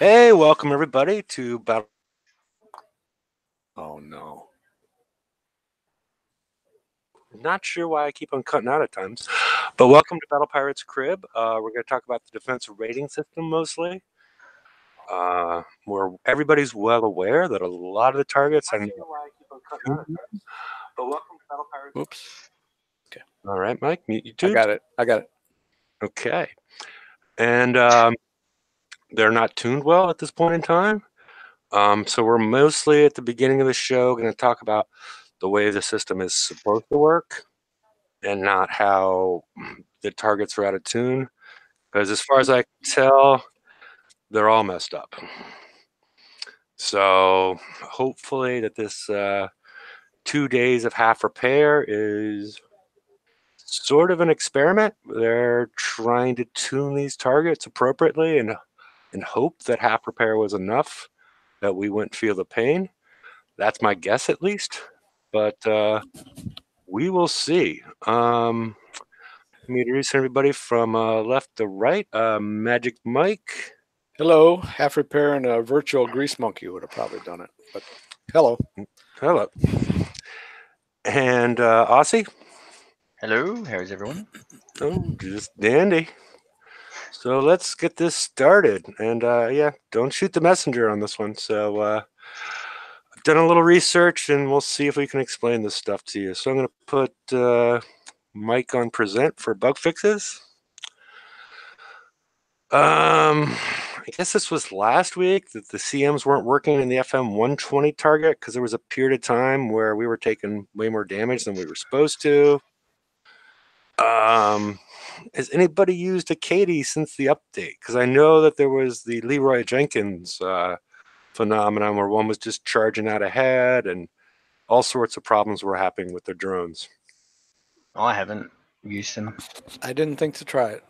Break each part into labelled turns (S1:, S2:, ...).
S1: Hey, welcome everybody to Battle.
S2: Oh no.
S1: Not sure why I keep on cutting out at times, but welcome to Battle Pirates Crib. We're going to talk about the defensive rating system mostly. Where everybody's well aware that a lot of the targets are. But welcome to Battle Pirates.
S2: Oops.
S1: All right, Mike, mute you
S2: I
S1: too.
S2: got it.
S1: Okay, and they're not tuned well at this point in time. So we're mostly at the beginning of the show going to talk about the way the system is supposed to work and not how the targets are out of tune. Because as far as I can tell, they're all messed up. So hopefully that this 2 days of half repair is sort of an experiment. They're trying to tune these targets appropriately and hope that half repair was enough that we wouldn't feel the pain. That's my guess at least. But we will see. Let me introduce everybody from left to right. Magic Mike.
S2: Hello. Half repair and a virtual grease monkey would have probably done it. But hello.
S1: Hello. And Aussie.
S3: Hello, how's everyone?
S1: Oh, just dandy. So let's get this started. And yeah, don't shoot the messenger on this one. So I've done a little research and we'll see if we can explain this stuff to you. So I'm going to put Mike on present for bug fixes. I guess this was last week that the CMs weren't working in the FM 120 target because there was a period of time where we were taking way more damage than we were supposed to. Has anybody used a Katie since the update? Because I know that there was the Leroy Jenkins phenomenon where one was just charging out ahead and all sorts of problems were happening with their drones.
S3: I haven't used them.
S2: I didn't think to try it.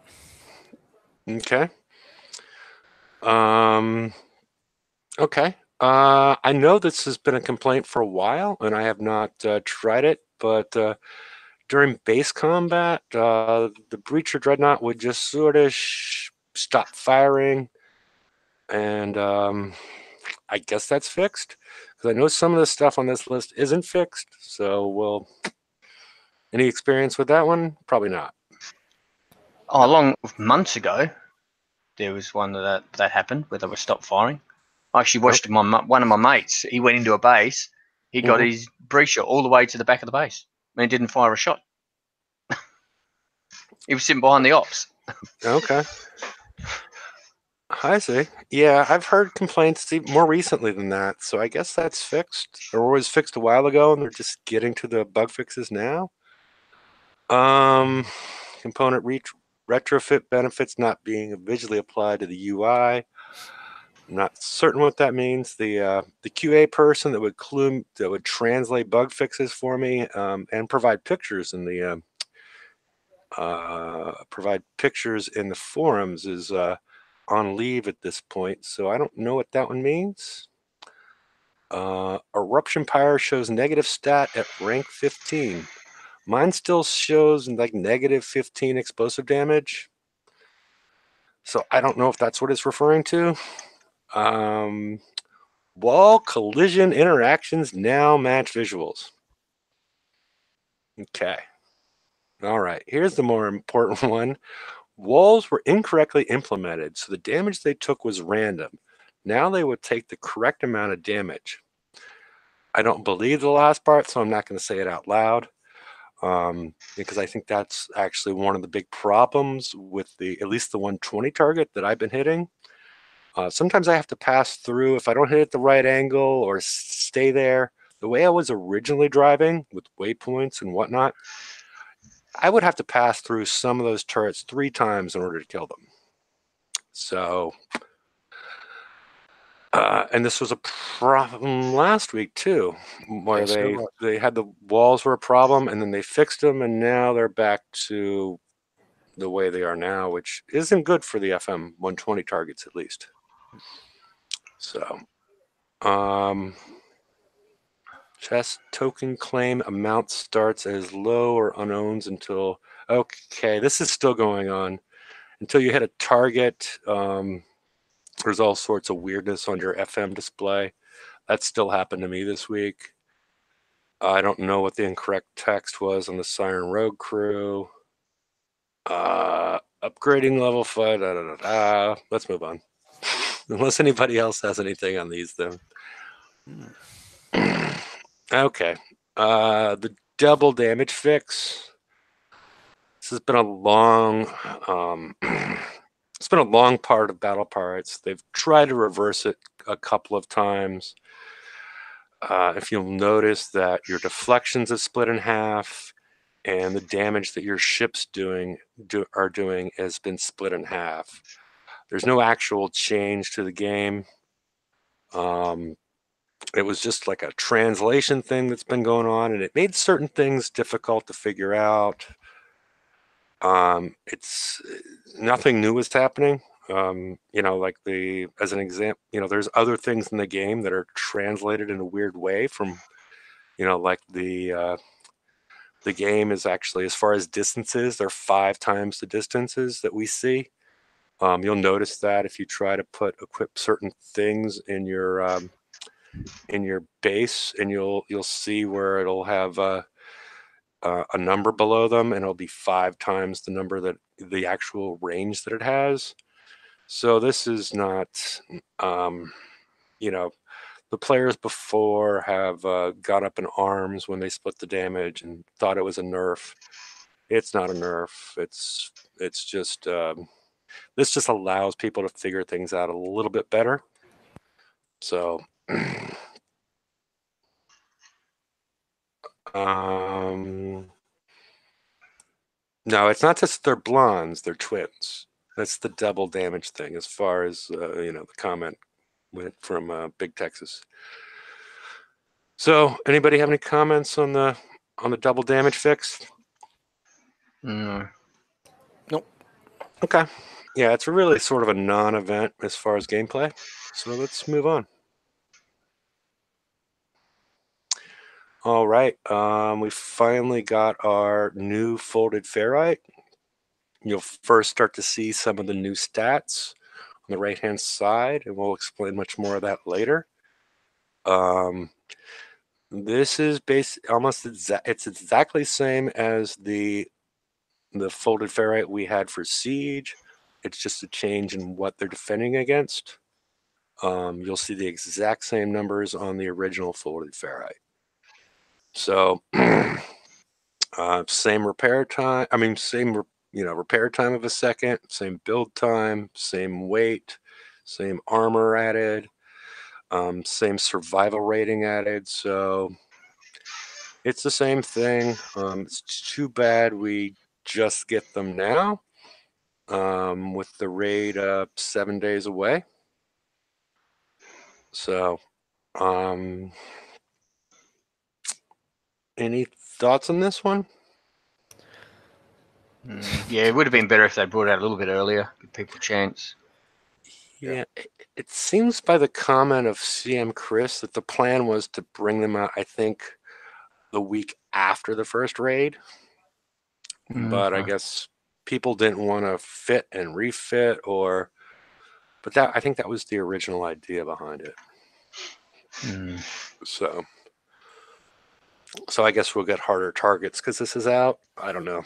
S1: Okay. Okay. I know this has been a complaint for a while, and I have not tried it, but during base combat, the Breacher Dreadnought would just sort of stop firing, and I guess that's fixed, because I know some of the stuff on this list isn't fixed, so well, any experience with that one? Probably not.
S3: Oh, long months ago, there was one that happened where they were stopped firing. I actually watched one of my mates. He went into a base. He got his breacher all the way to the back of the base, and he didn't fire a shot. He was sitting behind the ops.
S1: Okay. I see. Yeah, I've heard complaints more recently than that, so I guess that's fixed, or was fixed a while ago, and they're just getting to the bug fixes now. Component retrofit benefits not being visually applied to the UI. I'm not certain what that means. The QA person that would translate bug fixes for me and provide pictures in the forums is on leave at this point, so I don't know what that one means. Eruption Pyre shows negative stat at rank 15. Mine still shows like negative 15 explosive damage. So I don't know if that's what it's referring to. Wall collision interactions now match visuals. Okay. All right. Here's the more important one. Walls were incorrectly implemented, so the damage they took was random. Now they would take the correct amount of damage. I don't believe the last part, so I'm not going to say it out loud. Because I think that's actually one of the big problems with at least the 120 target that I've been hitting. Sometimes I have to pass through if I don't hit at the right angle or stay there. The way I was originally driving with waypoints and whatnot, I would have to pass through some of those turrets 3 times in order to kill them. So, and this was a problem last week too, where
S2: Yes,
S1: they had the walls were a problem, and then they fixed them, and now they're back to the way they are now, which isn't good for the FM 120 targets at least. So, chest token claim amount starts as low or unknowns until, okay, this is still going on until you hit a target. There's all sorts of weirdness on your FM display. That still happened to me this week. I don't know what the incorrect text was on the Siren Rogue crew. Upgrading level 5. Da, da, da, da. Let's move on. Unless anybody else has anything on these, then. Okay. The double damage fix. This has been a long. It's been a long part of Battle Pirates. They've tried to reverse it a couple of times. If you'll notice that your deflections have split in half, and the damage that your ships are doing has been split in half. There's no actual change to the game. It was just like a translation thing that's been going on, and it made certain things difficult to figure out. It's nothing new is happening. Like as an example, there's other things in the game that are translated in a weird way from, like the game is actually, as far as distances, they're 5 times the distances that we see. You'll notice that if you try to equip certain things in your base, and you'll see where it'll have a number below them, and it'll be 5 times the number that the actual range that it has. So this is not, the players before have got up in arms when they split the damage and thought it was a nerf. It's not a nerf. It's just this just allows people to figure things out a little bit better. So no, it's not just they're blondes, they're twins. That's the double damage thing, as far as the comment went from Big Texas. So anybody have any comments on the double damage fix?
S3: No.
S2: Nope.
S1: Okay. Yeah, it's really sort of a non-event as far as gameplay. So let's move on. All right. We finally got our new folded ferrite. You'll first start to see some of the new stats on the right-hand side, and we'll explain much more of that later. This is it's exactly the same as the folded ferrite we had for Siege. It's just a change in what they're defending against. You'll see the exact same numbers on the original folded ferrite. So same repair time. I mean, same repair time of a second, same build time, same weight, same armor added, same survival rating added. So it's the same thing. It's too bad we just get them now, with the raid 7 days away. So, any thoughts on this one?
S3: Yeah, it would have been better if they brought it out a little bit earlier, give people a chance.
S1: Yeah, it seems by the comment of CM Chris that the plan was to bring them out, I think, the week after the first raid. But I guess people didn't want to fit and refit, but I think that was the original idea behind it. So I guess we'll get harder targets because this is out. I don't know.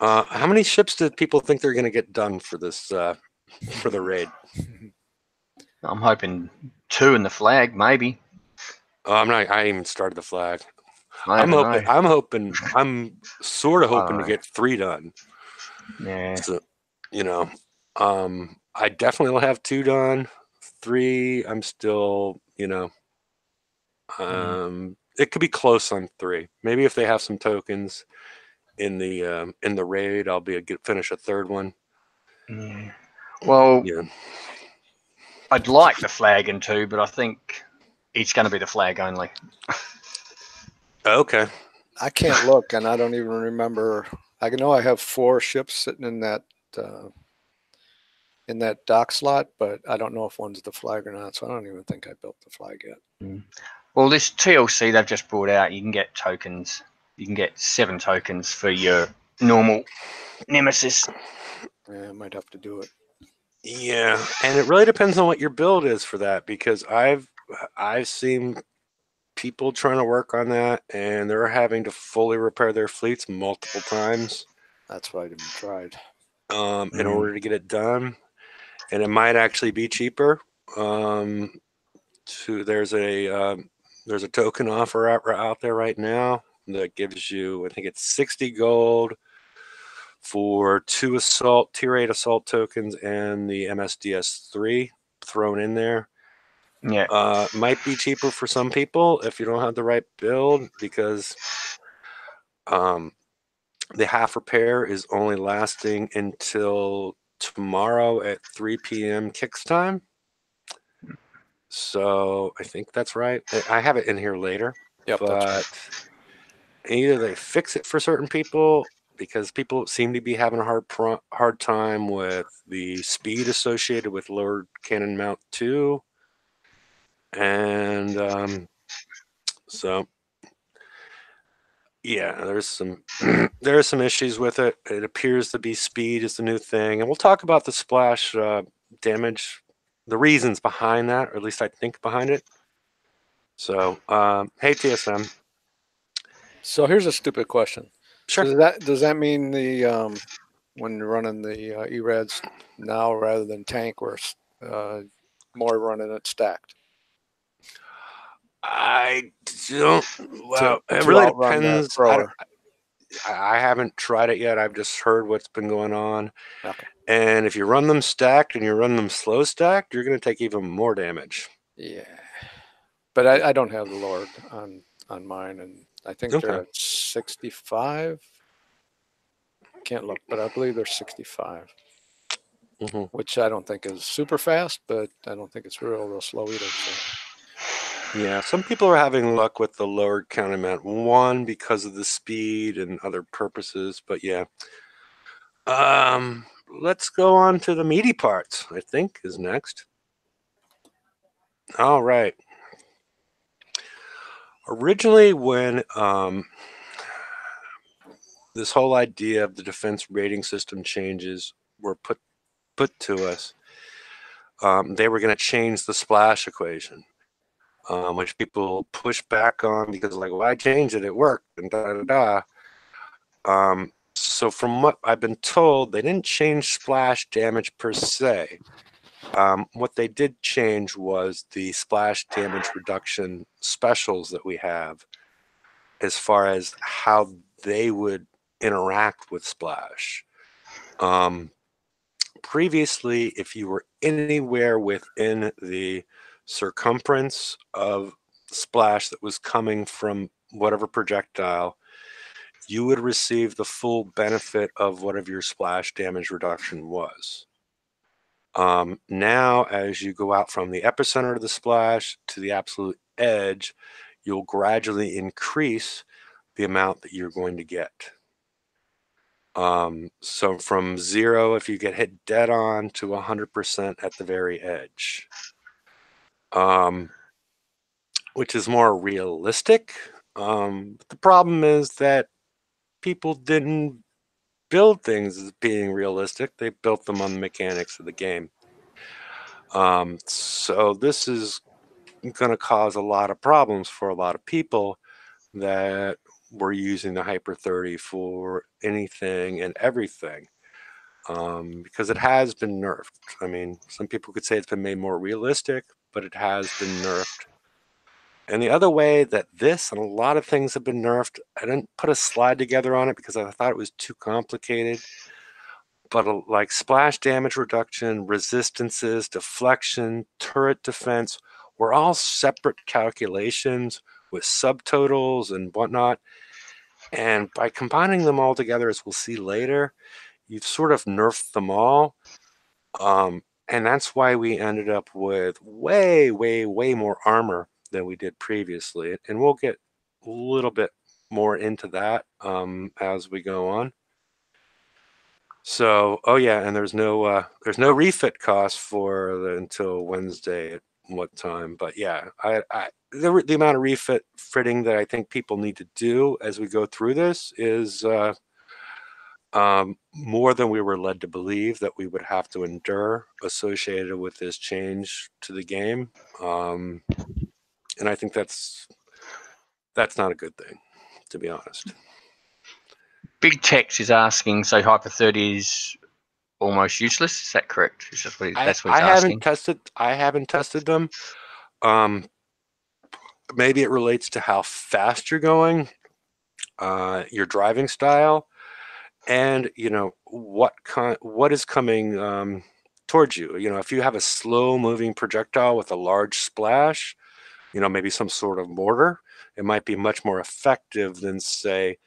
S1: How many ships do people think they're going to get done for this for the raid?
S3: I'm hoping 2 in the flag, maybe.
S1: I'm not. I even started the flag.
S3: I'm
S1: sort of hoping to get 3 done.
S3: Yeah.
S1: So, I definitely will have 2 done. 3, I'm still, it could be close on 3. Maybe if they have some tokens in the raid, I'll finish a 3rd one.
S3: Yeah. Well,
S1: yeah.
S3: I'd like the flag in 2, but I think it's going to be the flag only.
S1: Okay.
S2: I can't look, and I don't even remember. I know I have 4 ships sitting in that dock slot, but I don't know if one's the flag or not. So I don't even think I built the flag yet.
S3: Well, this TLC they've just brought out, you can get tokens. You can get 7 tokens for your normal Nemesis.
S2: Yeah, I might have to do it.
S1: Yeah, and it really depends on what your build is for that, because I've seen people trying to work on that, and they're having to fully repair their fleets multiple times
S2: That's why I haven't tried.
S1: in
S3: Mm.
S1: order to get it done, and it might actually be cheaper. Um, to there's a token offer out there right now that gives you, I think it's 60 gold for 2 assault tier 8 assault tokens and the MSDS3 thrown in there.
S3: Yeah.
S1: Might be cheaper for some people if you don't have the right build, because um, the half repair is only lasting until tomorrow at 3 p.m. kicks time. So I think that's right. I have it in here later,
S2: Yep, that's right.
S1: but either they fix it for certain people, because people seem to be having a hard time with the speed associated with lower cannon mount 2, and so yeah, there's some there are some issues with it. It appears to be speed is the new thing, and we'll talk about the splash damage, the reasons behind that, or at least I think behind it. So, hey TSM,
S2: So here's a stupid question. So
S1: sure.
S2: does that mean the when you're running the ERADs now rather than tank, we're more running it stacked
S1: I don't.
S2: to
S1: Well, it really
S2: outrun that
S1: depends.
S2: thrower?
S1: I haven't tried it yet. I've just heard what's been going on.
S2: Okay.
S1: And if you run them stacked and you run them slow stacked, you're going to take even more damage.
S2: Yeah, but I don't have the Lord on mine, and I think they're
S1: Okay.
S2: at 65. Can't look, but I believe they're 65,
S1: Hmm.
S2: which I don't think is super fast, but I don't think it's real slow either. So.
S1: Yeah, some people are having luck with the lowered count amount. One, because of the speed and other purposes, but yeah. Let's go on to the meaty parts, I think is next. All right. Originally, when this whole idea of the defense rating system changes were put to us, they were going to change the splash equation, which people push back on because, like, well, I changed it, it worked, and da da da. So from what I've been told, they didn't change splash damage per se. What they did change was the splash damage reduction specials that we have, as far as how they would interact with splash. Um, Previously, if you were anywhere within the circumference of splash that was coming from whatever projectile, you would receive the full benefit of whatever your splash damage reduction was. Now, as you go out from the epicenter of the splash to the absolute edge, you'll gradually increase the amount that you're going to get. So from 0, if you get hit dead on, to 100% at the very edge, which is more realistic. But the problem is that people didn't build things as being realistic. They built them on the mechanics of the game. So this is going to cause a lot of problems for a lot of people that were using the Hyper 30 for anything and everything, because it has been nerfed. I mean, some people could say it's been made more realistic, but it has been nerfed. And the other way that this and a lot of things have been nerfed, I didn't put a slide together on it because I thought it was too complicated. But like splash damage reduction, resistances, deflection, turret defense were all separate calculations with subtotals and whatnot. And by combining them all together, as we'll see later, you've sort of nerfed them all. And that's why we ended up with way, way, way more armor than we did previously. And we'll get a little bit more into that as we go on. So, oh yeah, and there's no refit cost until Wednesday at what time? But yeah, the amount of fitting that I think people need to do as we go through this is more than we were led to believe that we would have to endure associated with this change to the game. And I think that's not a good thing, to be honest.
S3: Big Tex is asking, so Hyper 30 is almost useless. Is that correct? Is that what that's what he's asking?
S1: I haven't tested them. Maybe it relates to how fast you're going, your driving style, and what is coming towards you. If you have a slow moving projectile with a large splash, maybe some sort of mortar, it might be much more effective than, say,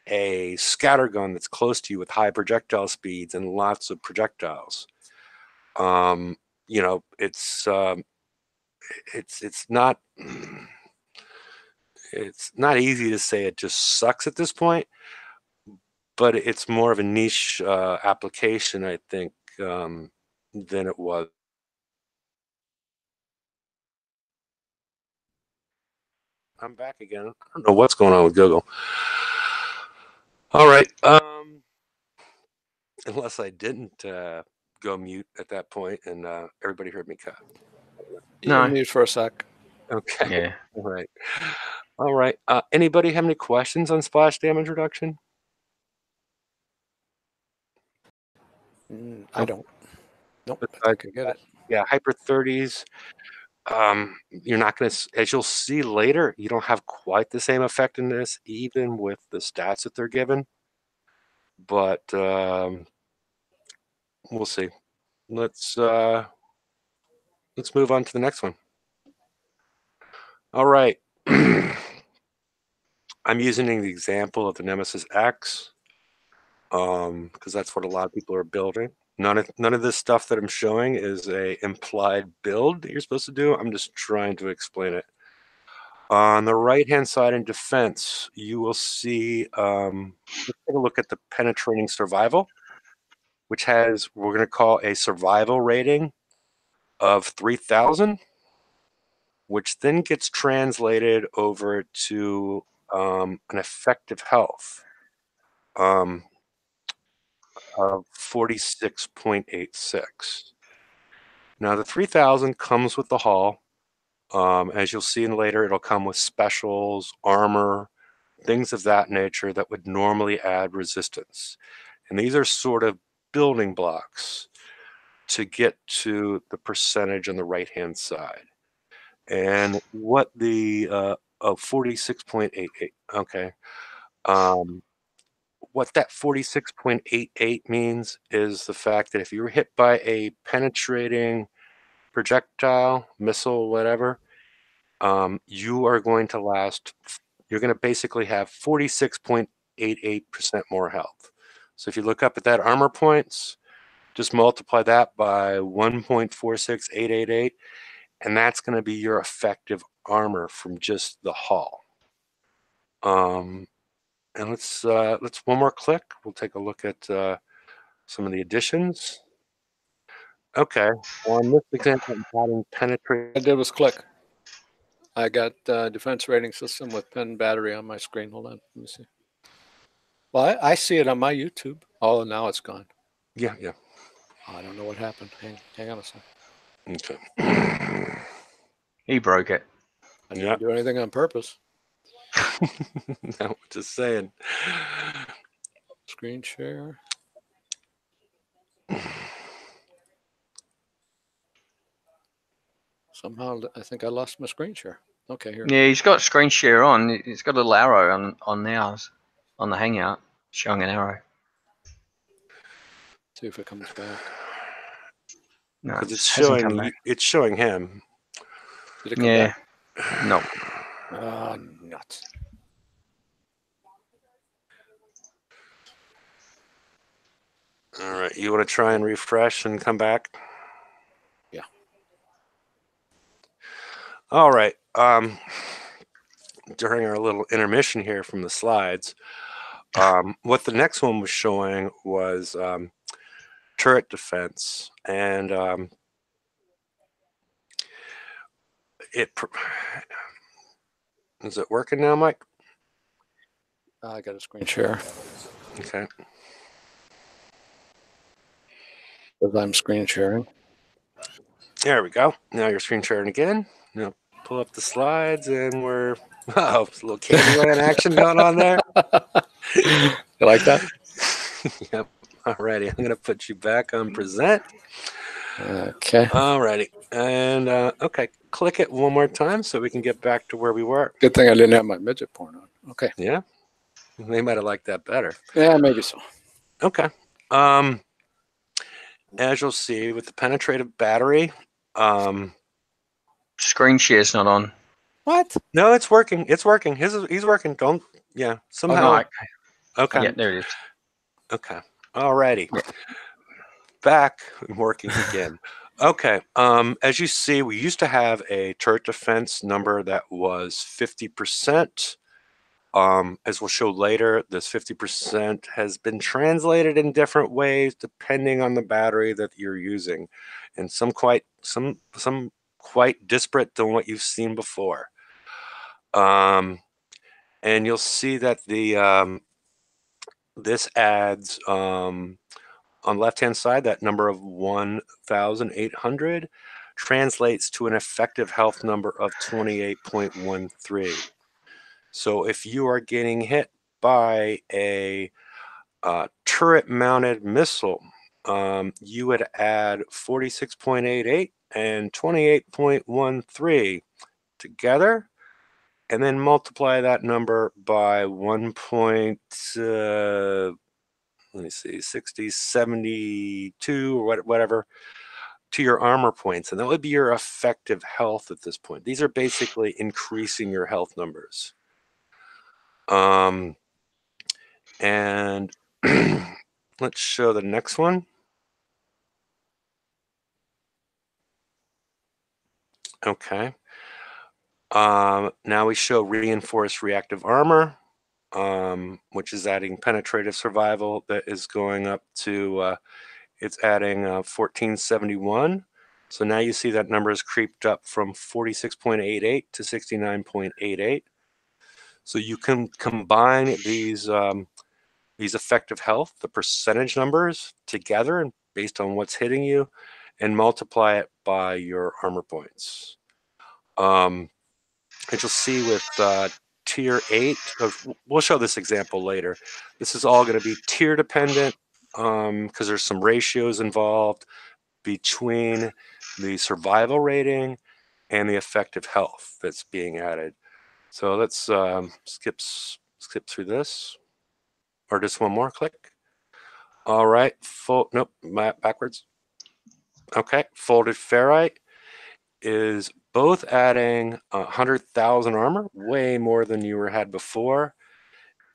S1: a scatter gun that's close to you with high projectile speeds and lots of projectiles. It's not easy to say it just sucks at this point, but it's more of a niche application, I think, than it was. I'm back again. I don't know what's going on with Google. All right. Unless I didn't go mute at that point and everybody heard me cut.
S2: You were mute for a sec.
S1: Okay.
S3: Yeah.
S1: All right. Anybody have any questions on splash damage reduction?
S2: I don't. Nope. I think I get it.
S1: Yeah, Hyper 30s. You're not going to, as you'll see later, you don't have quite the same effectiveness, even with the stats that they're given. But we'll see. Let's move on to the next one. All right. I'm using the example of the Nemesis X because that's what a lot of people are building. None of this stuff that I'm showing is a implied build that you're supposed to do. I'm just trying to explain it. On the right-hand side in defense, you will see, let's take a look at the penetrating survival, which has, we're going to call a survival rating of 3,000, which then gets translated over to an effective health of 46.86. Now, the 3,000 comes with the hull. As you'll see in later, it'll come with specials, armor, things of that nature that would normally add resistance. And these are sort of building blocks to get to the percentage on the right-hand side. And what the 46.88, okay. What that 46.88 means is the fact that if you were hit by a penetrating projectile, missile, whatever, you are going to last, you're going to basically have 46.88% more health. So if you look up at that armor points, just multiply that by 1.46888, and that's going to be your effective armor from just the hull. And let's one more click. We'll take a look at some of the additions. Okay, on this example, I'm adding penetrate.
S2: I did was click. I got defense rating system with pen battery on my screen. Hold on, let me see. Well, I see it on my YouTube. Oh, now it's gone.
S1: Yeah.
S2: I don't know what happened. Hang on a second.
S1: Okay.
S3: He broke it.
S2: I didn't do anything on purpose.
S1: No, just saying.
S2: Screen share. Somehow, I think I lost my screen share. Okay, here.
S3: Yeah, he's got screen share on. He's got a little arrow on ours, on the hangout, showing an arrow.
S2: See if it comes back.
S3: No,
S1: Because
S3: it's showing
S1: him.
S2: Did it come back?
S3: No.
S2: Oh, nuts.
S1: All right, you want to try and refresh and come back?
S2: Yeah.
S1: All right. During our little intermission here from the slides, what the next one was showing was turret defense, and is it working now, Mike?
S2: I got a screen share.
S1: Okay.
S2: Because I'm screen sharing.
S1: There we go. Now you're screen sharing again. Now pull up the slides, and we're it's a little Candyland action going on there.
S2: You like that?
S1: Yep. Alrighty, I'm gonna put you back on present.
S2: Okay.
S1: Alrighty, and okay, click it one more time so we can get back to where we were.
S2: Good thing I didn't have my midget porn on. Okay.
S1: Yeah, they might have liked that better.
S2: Yeah, maybe so.
S1: Okay. As you'll see with the penetrative battery,
S3: Screen share's not on.
S2: What?
S1: no, it's working. It's working. He's working. Don't. Yeah. Somehow.
S3: Right.
S1: Okay.
S3: Yeah, there it is.
S1: Okay. Alrighty.
S3: Yeah.
S1: Back and working again. Okay. As you see, we used to have a turret defense number that was 50%. As we'll show later, this 50% has been translated in different ways depending on the battery that you're using, and some quite disparate than what you've seen before. And you'll see that the this adds on the left-hand side, that number of 1,800 translates to an effective health number of 28.13. So if you are getting hit by a turret-mounted missile, you would add 46.88 and 28.13 together, and then multiply that number by 60, 72, or whatever, to your armor points, and that would be your effective health at this point. These are basically increasing your health numbers. And let's show the next one. Okay. Now we show reinforced reactive armor, which is adding penetrative survival. That is going up to, it's adding 1471. So now you see that number has creeped up from 46.88 to 69.88. So you can combine these effective health, the percentage numbers, together, and based on what's hitting you, and multiply it by your armor points. As you'll see with tier 8, we'll show this example later. This is all going to be tier dependent because there's some ratios involved between the survival rating and the effective health that's being added. So let's skip through this, or just one more click. All right, nope, backwards. Okay, folded ferrite is both adding 100,000 armor, way more than you had before,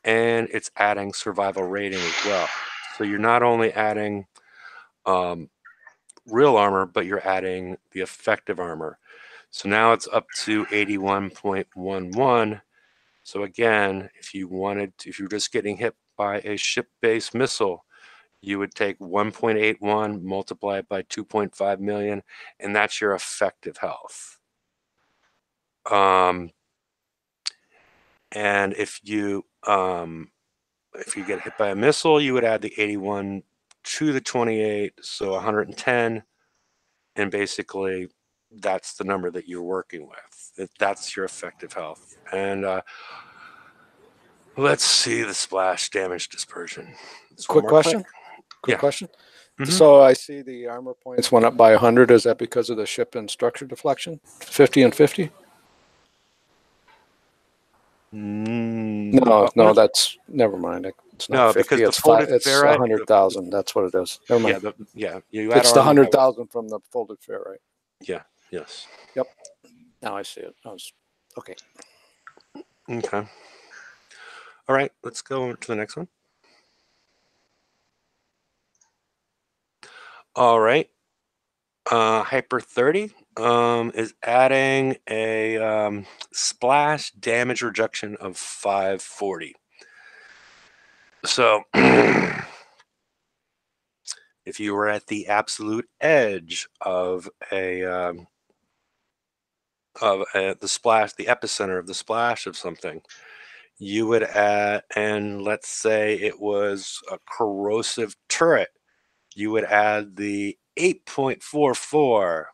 S1: and it's adding survival rating as well. So you're not only adding real armor, but you're adding the effective armor. So now it's up to 81.11. So again, if you're just getting hit by a ship-based missile, you would take 1.81, multiply it by 2.5 million, and that's your effective health. And if you get hit by a missile, you would add the 81 to the 28, so 110, and basically that's the number that you're working with. That's your effective health. And let's see the splash damage dispersion.
S2: Quick question.
S1: Yeah.
S2: Question.
S1: Mhm.
S2: So I see the armor points went up by 100. Is that because of the ship and structure deflection? 50 and 50? No, that's never mind. It's not 50.
S1: Because
S2: It's
S1: the folded
S2: it's
S1: ferrite,
S2: 100,000. That's what it is. Never mind.
S1: You add
S2: It's the
S1: armor.
S2: 100,000 from the folded ferrite.
S1: Yeah. Yes.
S2: Yep. Now I see it. Okay.
S1: Okay. All right. Let's go to the next one. All right. Hyper 30 is adding a splash damage reduction of 540. So if you were at the absolute edge of the splash, the epicenter of the splash of something, you would add, and let's say it was a corrosive turret, you would add the 8.44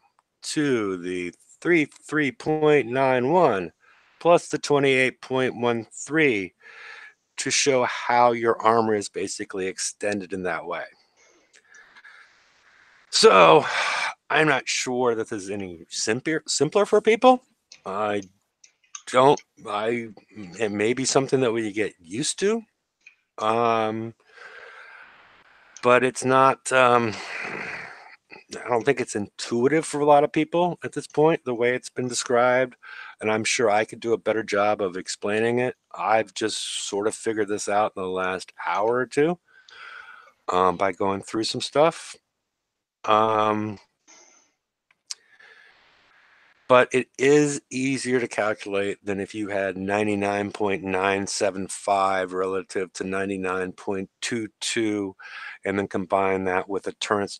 S1: to the 33.91 plus the 28.13 to show how your armor is basically extended in that way. So I'm not sure that this is any simpler for people. It may be something that we get used to. But it's not, I don't think it's intuitive for a lot of people at this point, the way it's been described. And I'm sure I could do a better job of explaining it. I've just sort of figured this out in the last hour or two by going through some stuff. But it is easier to calculate than if you had 99.975 relative to 99.22, and then combine that with a turret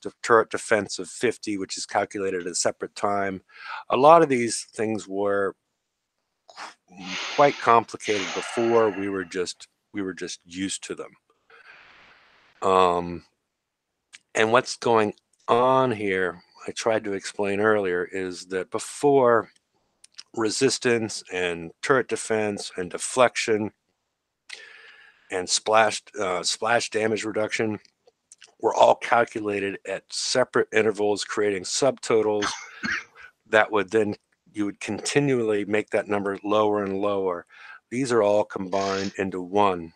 S1: defense of 50, which is calculated at a separate time. A lot of these things were quite complicated before. We were just used to them. And what's going on here, I tried to explain earlier, is that before, resistance and turret defense and deflection and splash damage reduction were all calculated at separate intervals, creating subtotals that would then, you would continually make that number lower and lower. These are all combined into one.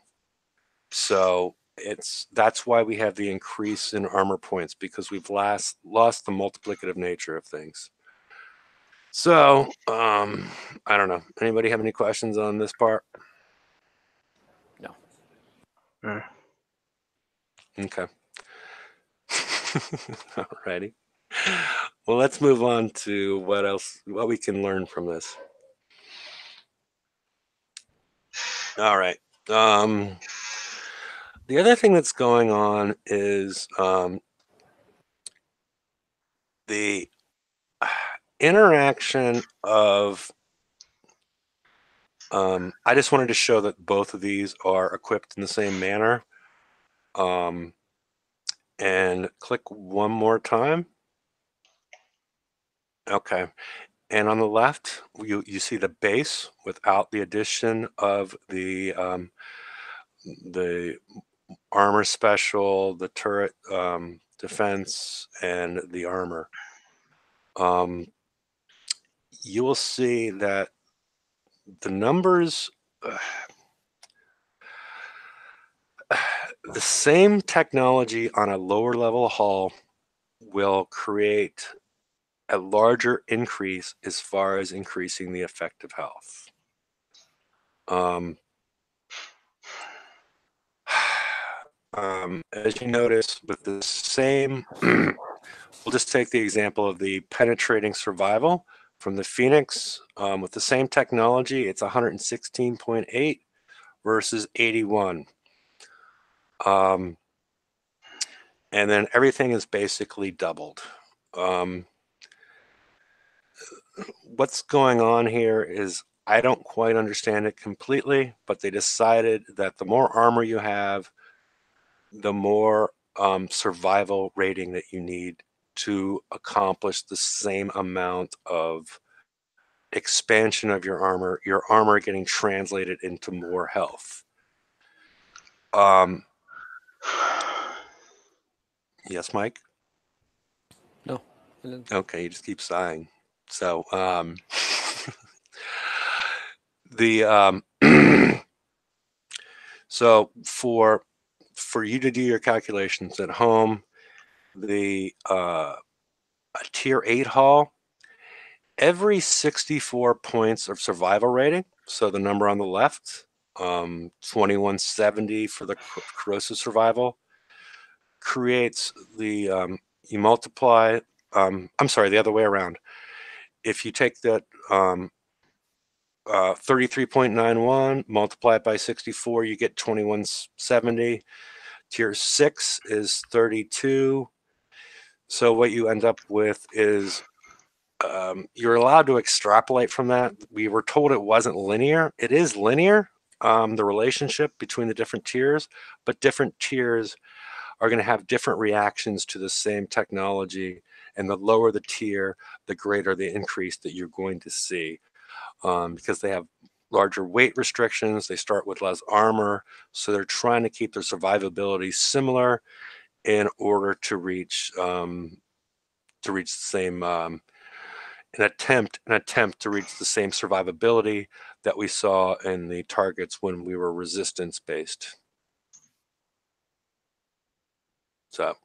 S1: So that's why we have the increase in armor points, because we've lost the multiplicative nature of things. So, I don't know. Anybody have any questions on this part?
S2: No.
S1: Okay. Alrighty. Well, let's move on to what we can learn from this. All right. The other thing that's going on is the interaction of, I just wanted to show that both of these are equipped in the same manner. And click one more time. Okay. And on the left, you see the base without the addition of the armor special, the turret defense, and the armor. You will see that the numbers, the same technology on a lower level hull will create a larger increase as far as increasing the effective health. As you notice, with the same, we'll just take the example of the penetrating survival from the Phoenix. With the same technology, it's 116.8 versus 81. And then everything is basically doubled. What's going on here is, I don't quite understand it completely, but they decided that the more armor you have, the more survival rating that you need to accomplish the same amount of expansion of your armor getting translated into more health. Yes, Mike?
S2: No. I didn't.
S1: Okay, you just keep sighing. So so for you to do your calculations at home, a tier 8 hull, every 64 points of survival rating, so the number on the left, 2170 for the corrosive survival, creates the, you multiply, I'm sorry, the other way around. If you take that 33.91, multiply it by 64, you get 2170. Tier 6 is 32. So what you end up with is, you're allowed to extrapolate from that. We were told it wasn't linear. It is linear, the relationship between the different tiers, but different tiers are going to have different reactions to the same technology. And the lower the tier, the greater the increase that you're going to see, because they have larger weight restrictions. They start with less armor. So they're trying to keep their survivability similar in order to reach the same an attempt to reach the same survivability that we saw in the targets when we were resistance based. So,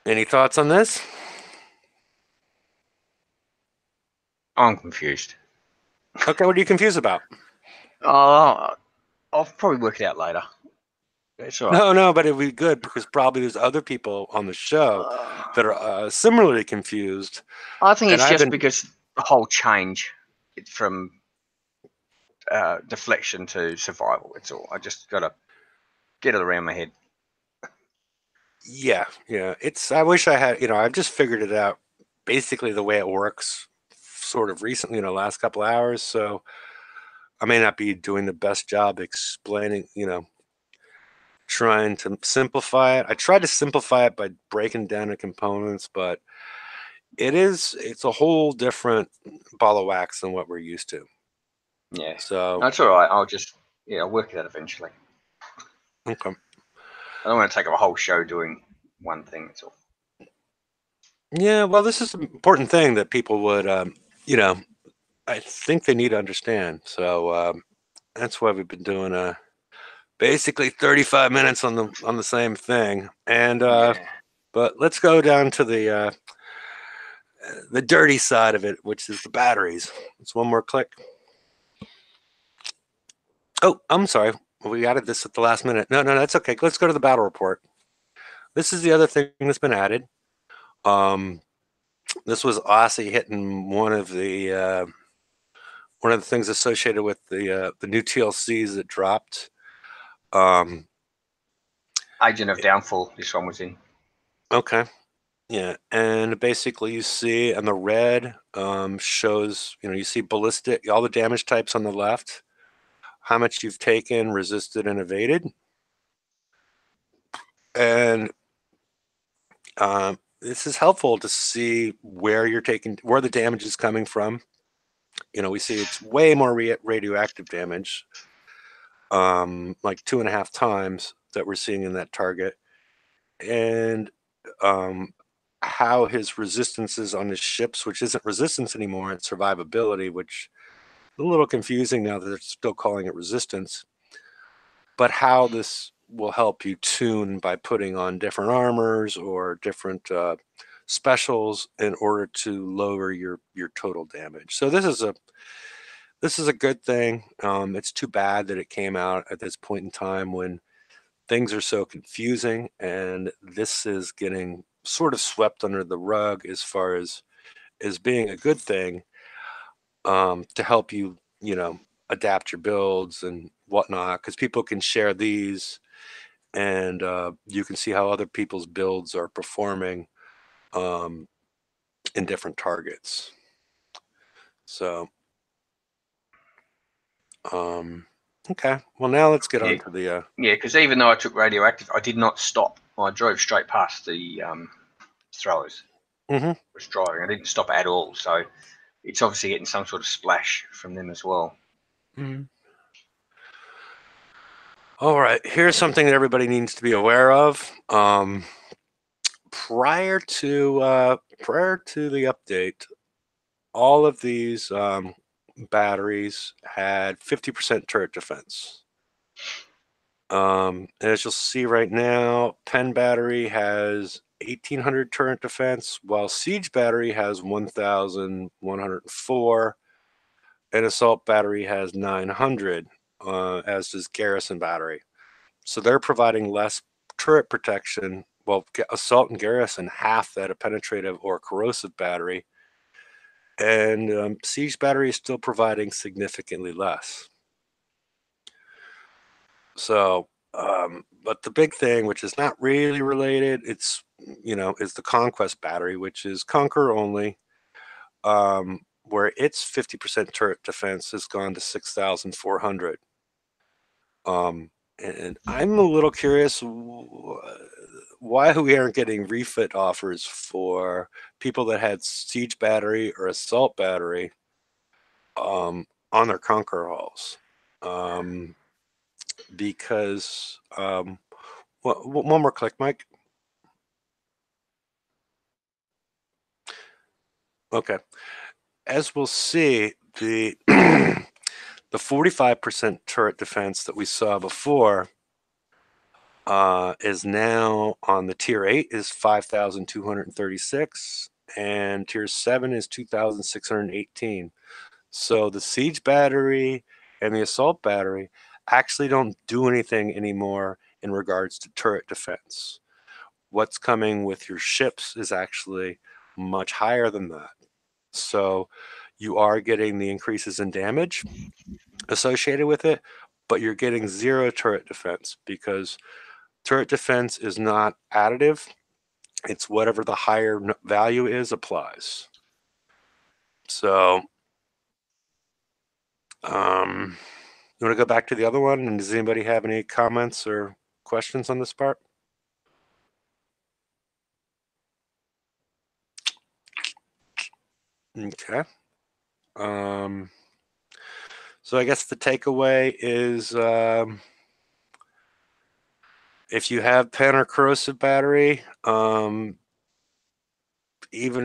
S1: any thoughts on this?
S3: I'm confused.
S1: Okay, what are you confused about?
S3: I'll probably work it out later. It's all right.
S1: No, but it'd be good because probably there's other people on the show that are similarly confused.
S3: I think
S1: And
S3: it's
S1: I've
S3: just
S1: been,
S3: because the whole change from deflection to survival. It's all. I just got to get it around my head.
S1: yeah. I wish I had, I've just figured it out basically the way it works sort of recently in the last couple of hours. So I may not be doing the best job explaining, trying to simplify it. I tried to simplify it by breaking down the components, but it's a whole different ball of wax than what we're used to.
S3: Yeah.
S1: So
S3: That's all right. I'll work it out eventually.
S1: okay.
S3: I don't want to take up a whole show doing one thing. That's all.
S1: Yeah, well, this is an important thing that people would, I think they need to understand. So that's why we've been doing basically 35 minutes on the same thing. And
S3: Yeah.
S1: but let's go down to the dirty side of it, which is the batteries. It's one more click. Oh, I'm sorry. We added this at the last minute. No, that's okay. Let's go to the battle report. This is the other thing that's been added. This was Aussie hitting one of the things associated with the new TLCs that dropped.
S3: Agent of Downfall. This one was in.
S1: Okay. Yeah, and basically you see, and the red shows, you see ballistic, all the damage types on the left, how much you've taken, resisted, and evaded. And this is helpful to see where the damage is coming from. We see it's way more radioactive damage, like 2.5 times that we're seeing in that target. And how his resistances on his ships, which isn't resistance anymore, it's survivability, which is a little confusing now that they're still calling it resistance, but how this will help you tune by putting on different armors or different specials in order to lower your total damage. So this is a good thing. It's too bad that it came out at this point in time when things are so confusing, and this is getting sort of swept under the rug as far as being a good thing, to help you, adapt your builds and whatnot, because people can share these, and you can see how other people's builds are performing in different targets. So, okay. Well, now let's get on to the.
S3: Yeah, because even though I took radioactive, I did not stop. I drove straight past the throwers.
S1: Mhm.
S3: Was driving. I didn't stop at all. So it's obviously getting some sort of splash from them as well.
S1: Mhm. All right. Here's something that everybody needs to be aware of. Prior to the update, all of these batteries had 50% turret defense. And as you'll see right now, Pen battery has 1,800 turret defense, while Siege battery has 1,104, and Assault battery has 900, as does Garrison battery. So they're providing less turret protection. Well, Assault and Garrison half that of penetrative or corrosive battery, and Siege battery is still providing significantly less. So, but the big thing, which is not really related, is the Conquest battery, which is Conquer only, where its 50% turret defense has gone to 6,400. And I'm a little curious why we aren't getting refit offers for people that had siege battery or assault battery on their Conqueror hulls. Because one more click, Mike. Okay. As we'll see, the the 45% turret defense that we saw before is now on the tier 8 is 5,236 and tier 7 is 2,618. So the siege battery and the assault battery actually don't do anything anymore in regards to turret defense. What's coming with your ships is actually much higher than that. So you are getting the increases in damage associated with it, but you're getting 0 turret defense because turret defense is not additive. It's whatever the higher value is applies. So, you want to go back to the other one? And does anybody have any comments or questions on this part? Okay. So I guess the takeaway is if you have pen or corrosive battery, even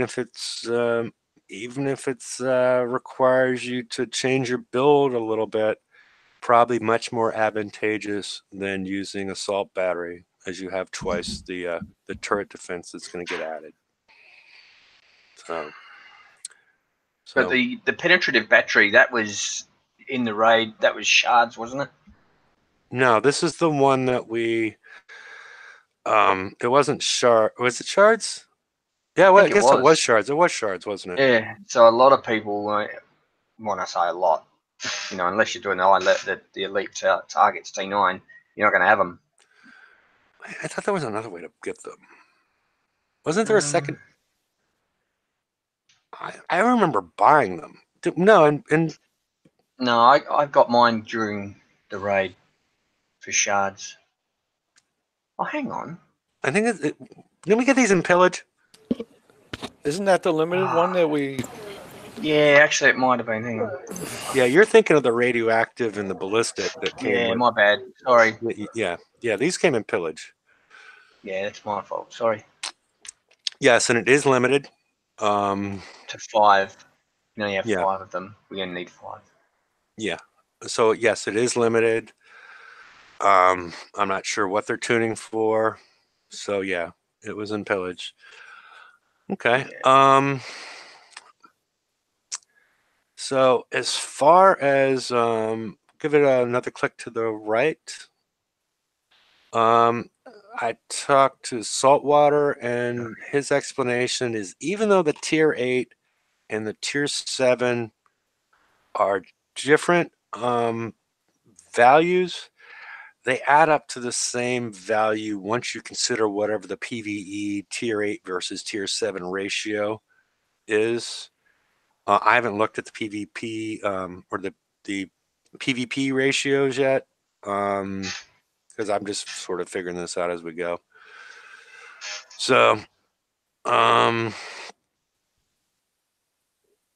S1: if it's requires you to change your build a little bit, probably much more advantageous than using assault battery, as you have twice the turret defense that's going to get added.
S3: But the penetrative battery, that was in the raid, that was shards, wasn't it?
S1: No, this is the one that we. It wasn't shard. Was it shards? Yeah, well, I guess it was shards. It was shards, wasn't it?
S3: Yeah. So a lot of people, when I say a lot, unless you're doing the elite targets T9, you're not going to have them.
S1: I thought there was another way to get them. Wasn't there a second? I remember buying them. No, and
S3: no, I got mine during the raid for shards. Oh, hang on.
S1: I think didn't we get these in pillage?
S2: Isn't that the limited one that we?
S3: Yeah, actually, it might have been. Hang on.
S1: Yeah, you're thinking of the radioactive and the ballistic that came.
S3: Yeah, my bad. Sorry.
S1: Yeah, these came in pillage.
S3: Yeah, that's my fault. Sorry.
S1: Yes, and it is limited.
S3: To 5. You only have 5 of them. We only need 5.
S1: Yeah. So yes, it is limited. I'm not sure what they're tuning for. So yeah, it was in pillage. Okay. Yeah. So as far as give it another click to the right. I talked to Saltwater, and his explanation is even though the tier 8 and the tier 7 are different values, they add up to the same value once you consider whatever the PvE tier 8 versus tier 7 ratio is. I haven't looked at the PvP or the PvP ratios yet because I'm just sort of figuring this out as we go. So,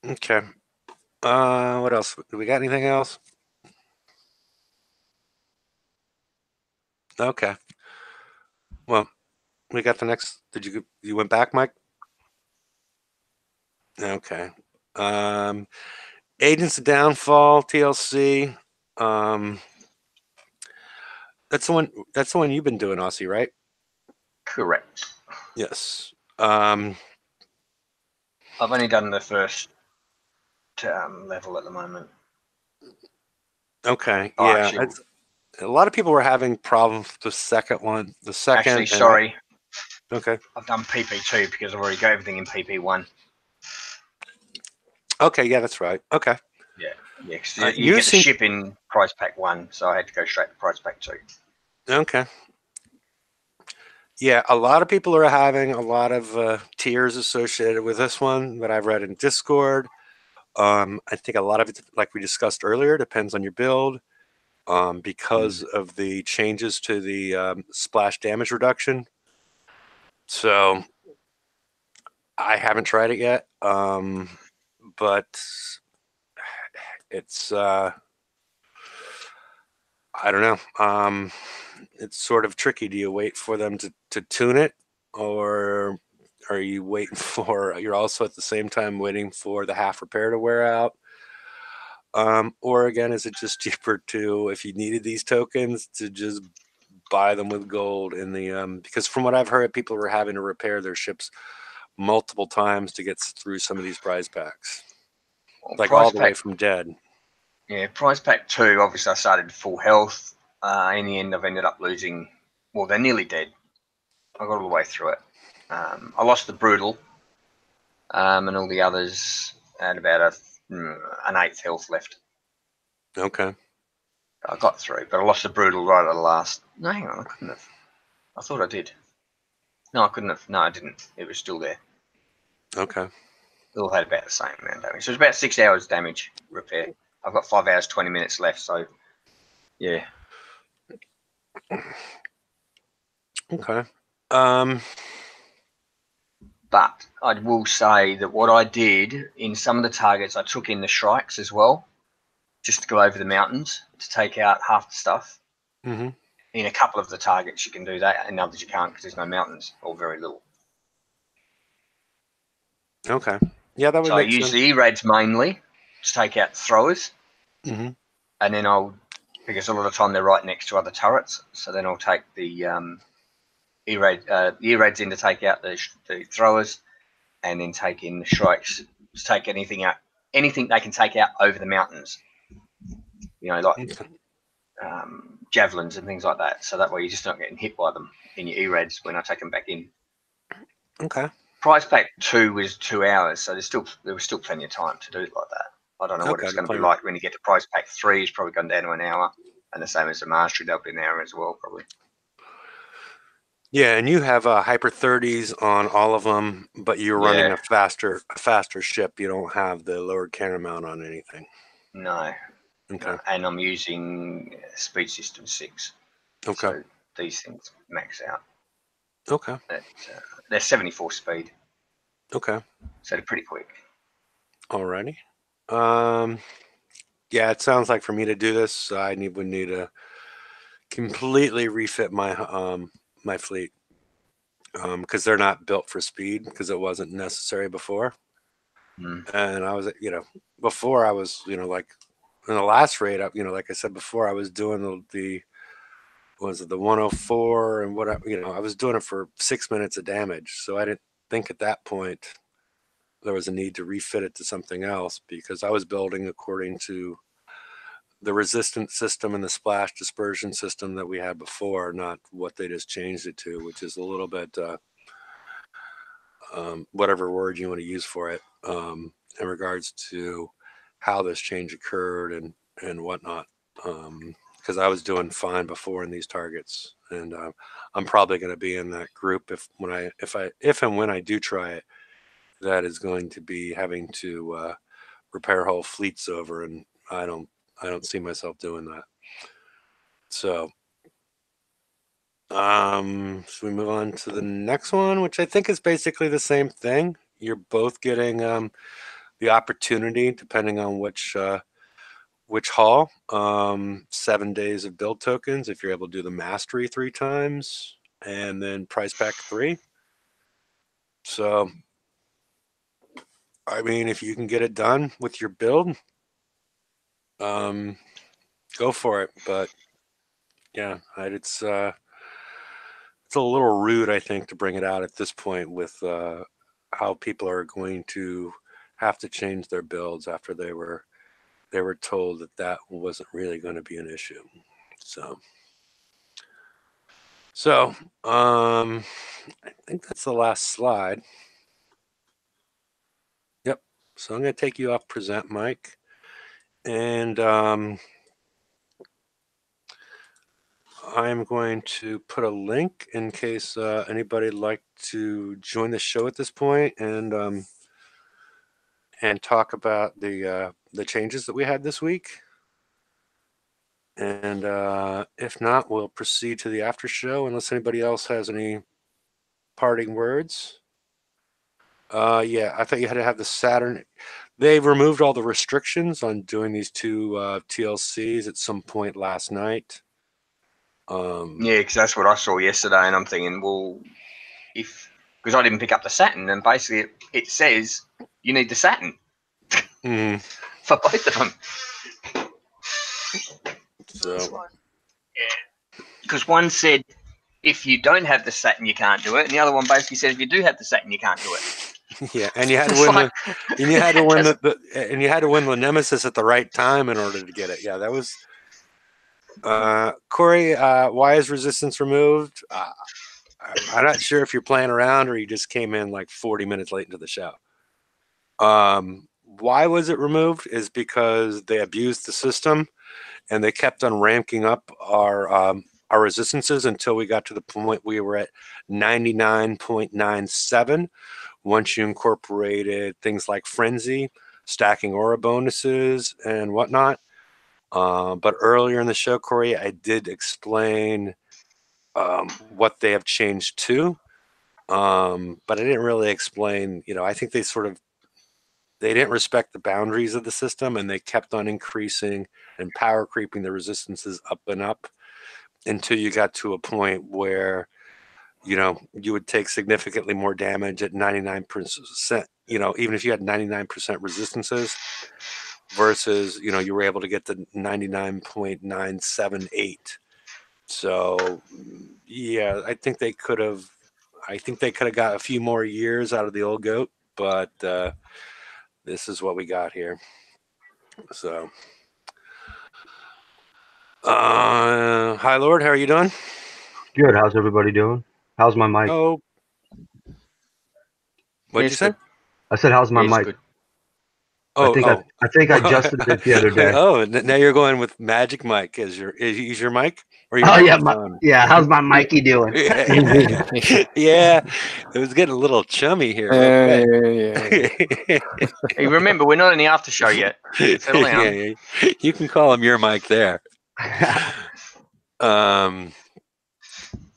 S1: okay. What else? Do we got anything else? Okay. Well, we got the next. Did you went back, Mike? Okay. Agents of Downfall TLC. That's the one. That's the one you've been doing, Aussie, right?
S3: Correct.
S1: Yes.
S3: I've only done the first level at the moment.
S1: Okay. Oh, yeah. Actually, a lot of people were having problems with the second one. The second.
S3: Actually, sorry.
S1: Okay.
S3: I've done PP2 because I've already got everything in PP1.
S1: Okay. Yeah, that's right. Okay.
S3: Yeah. Because you get the ship in Price Pack 1, so I had to go straight to Price Pack 2.
S1: Okay. Yeah, a lot of people are having a lot of tiers associated with this one that I've read in Discord. I think a lot of it, like we discussed earlier, depends on your build. because of the changes to the splash damage reduction. So I haven't tried it yet, but it's I don't know. It's sort of tricky. Do you wait for them to tune it, or are you waiting for? You're also at the same time waiting for the half repair to wear out. Or again, is it just cheaper to, if you needed these tokens, to just buy them with gold in the because from what I've heard, people were having to repair their ships multiple times to get through some of these prize packs,
S3: Well,
S1: like all
S3: prize
S1: the way
S3: pack,
S1: from dead.
S3: yeah, prize pack 2. Obviously, I started full health. In the end, I've ended up losing. Well, they're nearly dead. I got all the way through it. I lost the brutal, and all the others had about an 8th health left.
S1: Okay.
S3: I got through, but I lost the brutal right at the last. No, hang on, I couldn't have. I thought I did. No, I couldn't have. No, I didn't. It was still there.
S1: Okay.
S3: It all had about the same amount of damage. So it was about 6 hours damage repair. I've got 5 hours, 20 minutes left. So, yeah.
S1: Okay.
S3: But I will say that what I did in some of the targets, I took in the shrikes as well, just to go over the mountains to take out half the stuff.
S1: Mm-hmm.
S3: In a couple of the targets, you can do that, and others you can't because there's no mountains or very little.
S1: Okay. Yeah, that would
S3: So I
S1: make
S3: use
S1: sense.
S3: the E-Rads mainly to take out throwers,
S1: Mm-hmm.
S3: and then I'll, because a lot of the time they're right next to other turrets, so then I'll take the E-Rads in to take out the throwers, and then take in the shrikes to take anything out, anything they can take out over the mountains. You know, like
S1: Okay.
S3: Javelins and things like that. So that way you're just not getting hit by them in your E-Rads when I take them back in.
S1: Okay.
S3: Prize pack 2 was 2 hours, so there was still plenty of time to do it like that. I don't know what
S1: Okay.
S3: it's going to be like when you get to prize pack 3. It's probably gone down to an hour, and the same as the mastery, that'll be an hour as well, probably.
S1: Yeah, and you have hyper 30s on all of them, but you're running
S3: Yeah,
S1: a faster ship. You don't have the lowered cannon mount on anything.
S3: no,
S1: Okay.
S3: and I'm using speed system 6,
S1: Okay.
S3: so these things max out.
S1: Okay.
S3: They're 74 speed,
S1: Okay.
S3: so they're pretty quick.
S1: Alrighty. Yeah, it sounds like for me to do this, would need to completely refit my fleet because they're not built for speed because it wasn't necessary before.
S3: Mm.
S1: And I was, before I was, like in the last raid, like I said before, I was doing the was it the 104 and what I was doing it for 6 minutes of damage. So I didn't think at that point there was a need to refit it to something else because I was building according to the resistance system and the splash dispersion system that we had before, not what they just changed it to, which is a little bit whatever word you want to use for it in regards to how this change occurred and whatnot. Because I was doing fine before in these targets, and I'm probably going to be in that group if and when I do try it. That is going to be having to repair whole fleets over, and I don't see myself doing that. So, should we move on to the next one, which I think is basically the same thing? You're both getting the opportunity, depending on which hall, 7 days of build tokens if you're able to do the mastery 3 times, and then price pack 3. So, I mean, if you can get it done with your build, um, go for it. But yeah, it's a little rude, I think, to bring it out at this point with how people are going to have to change their builds after they were told that that wasn't really going to be an issue. So, I think that's the last slide. Yep. So I'm going to take you off present, Mike, and I'm going to put a link in case anybody'd like to join the show at this point and talk about the changes that we had this week. And if not, we'll proceed to the after show unless anybody else has any parting words. Yeah, I thought you had to have the Saturn. They've removed all the restrictions on doing these two TLCs at some point last night.
S3: Yeah, because that's what I saw yesterday, and I'm thinking, well, because I didn't pick up the Saturn, and basically it says you need the Saturn for both of them.
S1: So
S3: Because one said if you don't have the Saturn, you can't do it, and the other one basically said if you do have the Saturn, you can't do it.
S1: yeah, and you had to
S3: It's
S1: win
S3: like-
S1: and you had to win and you had to win the Nemesis at the right time in order to get it. Yeah, that was. Corey, why is resistance removed? I'm not sure if you're playing around or you just came in like 40 minutes late into the show. Why was it removed? Is because they abused the system and they kept on ranking up our resistances until we got to the point we were at 99.97. Once you incorporated things like frenzy, stacking aura bonuses, and whatnot. But earlier in the show, Corey, I did explain what they have changed to. But I didn't really explain, I think they didn't respect the boundaries of the system and they kept on increasing and power creeping the resistances up and up until you got to a point where, you would take significantly more damage at 99%, even if you had 99% resistances versus, you were able to get to 99.978. So, yeah, I think they could have got a few more years out of the old goat, but this is what we got here. So, hi, Lord. How are you doing?
S4: Good. How's everybody doing? How's my mic?
S1: Oh, what'd you
S3: It's
S1: say?
S3: good.
S4: I said, how's my
S3: It's
S4: mic?
S3: good.
S1: Oh,
S4: I think I adjusted it the other day.
S1: Oh, now you're going with Magic Mike as your mic or your
S4: Oh yeah,
S1: microphone?
S4: how's my Mikey doing?
S1: Yeah, it was getting a little chummy here.
S2: Yeah.
S3: Hey, remember, we're not in the after show yet. Settle down.
S1: Yeah, you can call him your mic there.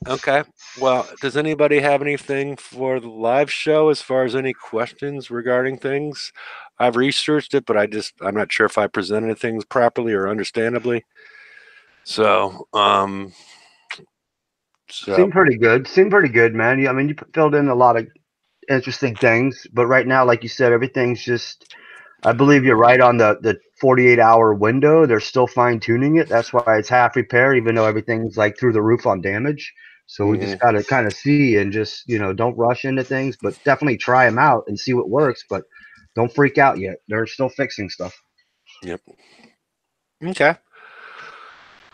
S1: Okay. Well, does anybody have anything for the live show as far as any questions regarding things? I've researched it, but I'm not sure if I presented things properly or understandably. So,
S4: Seemed pretty good. Seemed pretty good, man. I mean, you filled in a lot of interesting things, but right now, like you said, everything's just. I believe you're right on the 48-hour window. They're still fine tuning it. That's why it's half repair, even though everything's like through the roof on damage. So we just got to kind of see and just, don't rush into things, but definitely try them out and see what works. But don't freak out yet. They're still fixing stuff.
S1: Yep. Okay.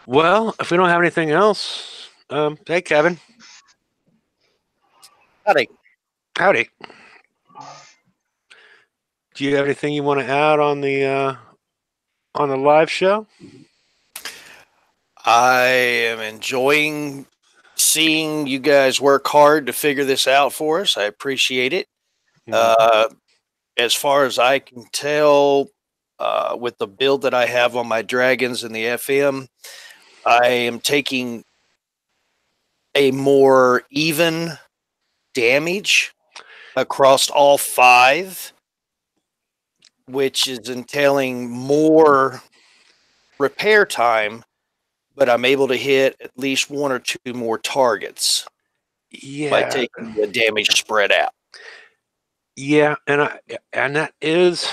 S1: Well, if we don't have anything else, hey, Kevin. Howdy. Do you have anything you want to add on the live show?
S5: I am enjoying seeing you guys work hard to figure this out for us. I appreciate it. As far as I can tell, with the build that I have on my dragons and the FM, I am taking a more even damage across all 5, which is entailing more repair time, but I'm able to hit at least 1 or 2 more targets by taking the damage spread out.
S1: Yeah, and that is.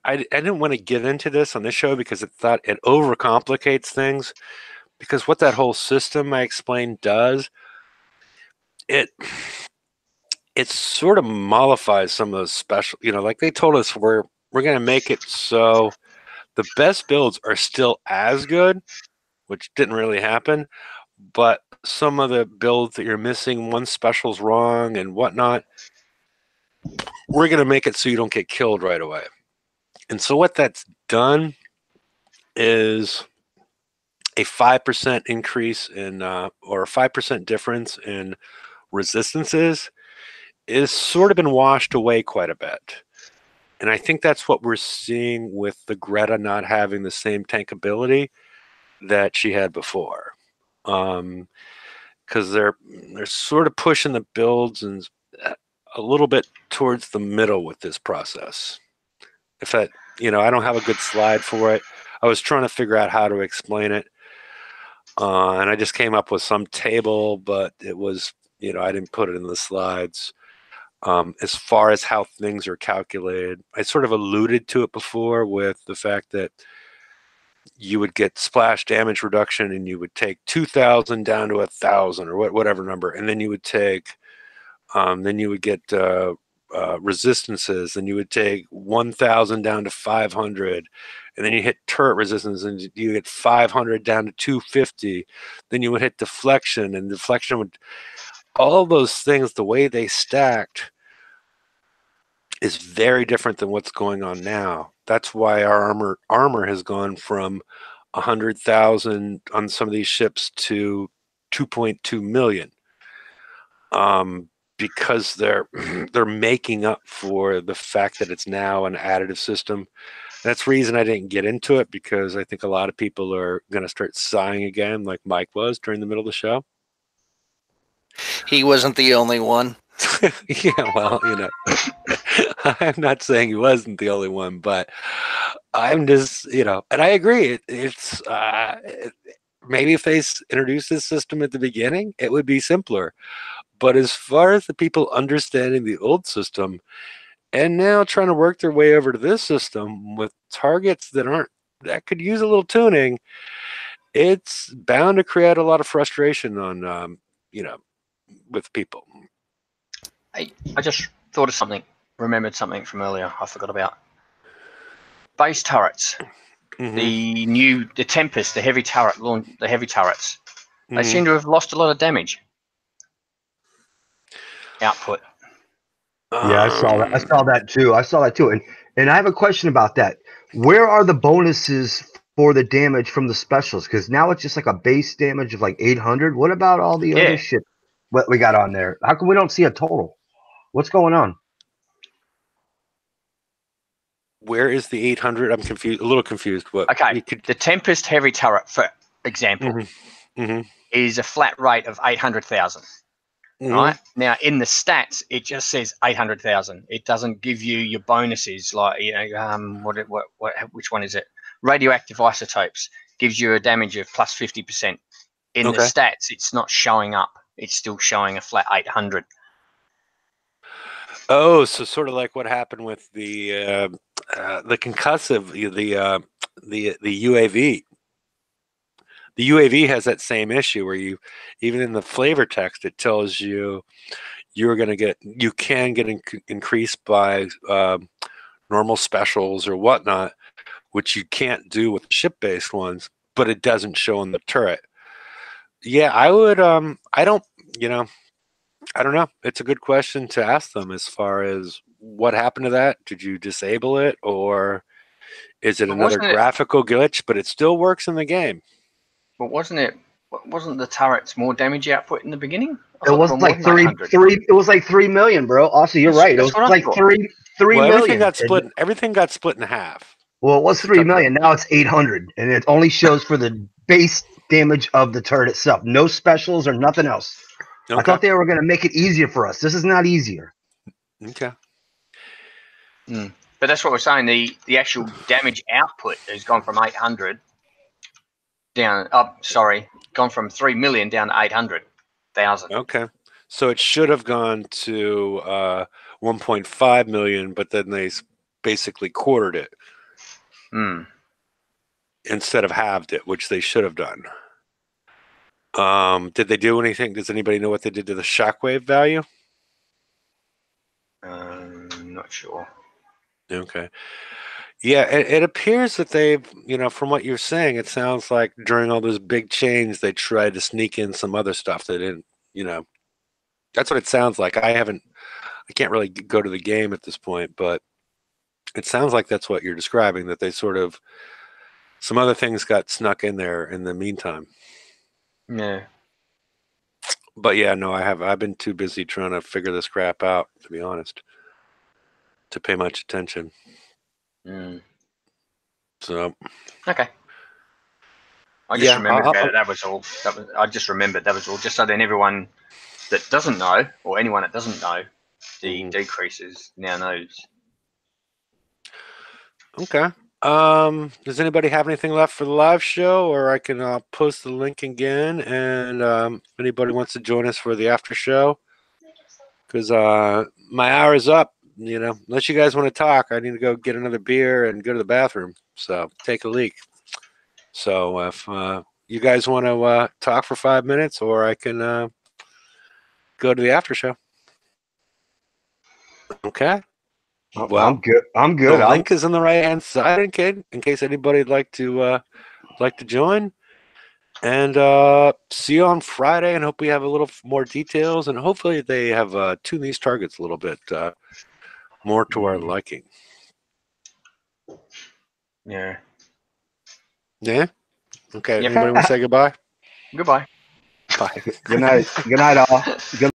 S1: I didn't want to get into this on this show because it overcomplicates things. Because what that whole system I explained does, it sort of mollifies some of those special. Like they told us we're going to make it so the best builds are still as good, which didn't really happen. But some of the builds that you're missing, one special's wrong and whatnot, we're going to make it so you don't get killed right away. And so what that's done is a 5% increase in, or a 5% difference in resistances is sort of been washed away quite a bit. And I think that's what we're seeing with the Greta not having the same tankability that she had before. Because they're sort of pushing the builds and a little bit towards the middle with this process. If that, I don't have a good slide for it. I was trying to figure out how to explain it. And I just came up with some table, but it was, I didn't put it in the slides. As far as how things are calculated, I sort of alluded to it before with the fact that you would get splash damage reduction and you would take 2,000 down to 1,000 or whatever number. And then you would take, then you would get resistances, and you would take 1,000 down to 500, and then you hit turret resistance and you get 500 down to 250. Then you would hit deflection, and deflection would, all those things, the way they stacked is very different than what's going on now. That's why our armor has gone from 100,000 on some of these ships to 2.2 million. Because they're making up for the fact that it's now an additive system. That's the reason I didn't get into it, because I think a lot of people are going to start sighing again, like Mike was during the middle of the show.
S5: He wasn't the only one.
S1: Yeah, well, I'm not saying he wasn't the only one, but I'm just, and I agree. It's maybe if they introduced this system at the beginning, it would be simpler. But as far as the people understanding the old system and now trying to work their way over to this system with targets that could use a little tuning, it's bound to create a lot of frustration on, with people.
S3: I just thought of something, remembered something from earlier I forgot about. Base turrets.
S1: Mm-hmm.
S3: The Tempest, the heavy turrets,
S1: Mm-hmm.
S3: they seem to have lost a lot of damage. Output.
S4: Yeah, I saw that. I saw that too. And I have a question about that. Where are the bonuses for the damage from the specials? Because now it's just like a base damage of like 800. What about all the other shit what we got on there? How come we don't see a total? What's going on?
S1: Where is the 800? I'm confused. A little confused. What?
S3: Okay, the Tempest heavy turret, for example, is a flat rate of 800,000. Right now, in the stats, it just says 800,000. It doesn't give you your bonuses like which one is it? Radioactive isotopes gives you a damage of plus 50%. In the stats, it's not showing up. It's still showing a flat 800.
S1: Oh, so sort of like what happened with the concussive, the UAV. The UAV has that same issue where even in the flavor text, it tells you you can get increased by normal specials or whatnot, which you can't do with ship-based ones, but it doesn't show in the turret. Yeah, I would. I don't know. It's a good question to ask them as far as what happened to that. Did you disable it, or is it another graphical glitch? But it still works in the game.
S3: But wasn't the turrets more damage output in the beginning?
S4: It was like three. It was like 3 million, bro. Also, you're right. It was like three million.
S1: Everything got split in half.
S4: Well, it was 3 million. Now it's 800, and it only shows for the base damage of the turret itself. No specials or nothing else. I thought they were going to make it easier for us. This is not easier.
S1: Okay.
S3: But that's what we're saying. The actual damage output has gone from 800 down. Gone from 3 million down to 800,000.
S1: Okay. So it should have gone to 1.5 million, but then they basically quartered it instead of halved it, which they should have done. Did they do anything? Does anybody know what they did to the shockwave value?
S3: Not sure.
S1: Okay. Yeah, it appears that they've, from what you're saying, it sounds like during all those big changes, they tried to sneak in some other stuff that didn't, that's what it sounds like. I can't really go to the game at this point, but it sounds like that's what you're describing, that they sort of, some other things got snuck in there in the meantime.
S3: Yeah.
S1: But yeah, no, I've been too busy trying to figure this crap out, to be honest. to pay much attention.
S3: Mm.
S1: So
S3: Okay. I just
S1: Yeah,
S3: remembered
S1: I'll-
S3: about it. That was all. I just remembered that was all. Just so then everyone that doesn't know, or anyone that doesn't know, the decreases now knows.
S1: okay. Does anybody have anything left for the live show, or I can post the link again? And if anybody wants to join us for the after show, because my hour is up. You know, unless you guys want to talk, I need to go get another beer and go to the bathroom. So take a leak. So if you guys want to talk for 5 minutes, or I can go to the after show. Okay. Well,
S4: I'm good. I'm
S1: the
S4: good.
S1: link is on the right hand side in case anybody'd like to join. And see you on Friday, and hope we have a little more details, and hopefully they have tuned these targets a little bit more to our liking.
S3: Yeah.
S1: Yeah. Okay.
S3: Yep.
S1: Anybody want to say goodbye?
S3: Goodbye.
S1: Bye.
S4: Good night. Good night, all. Good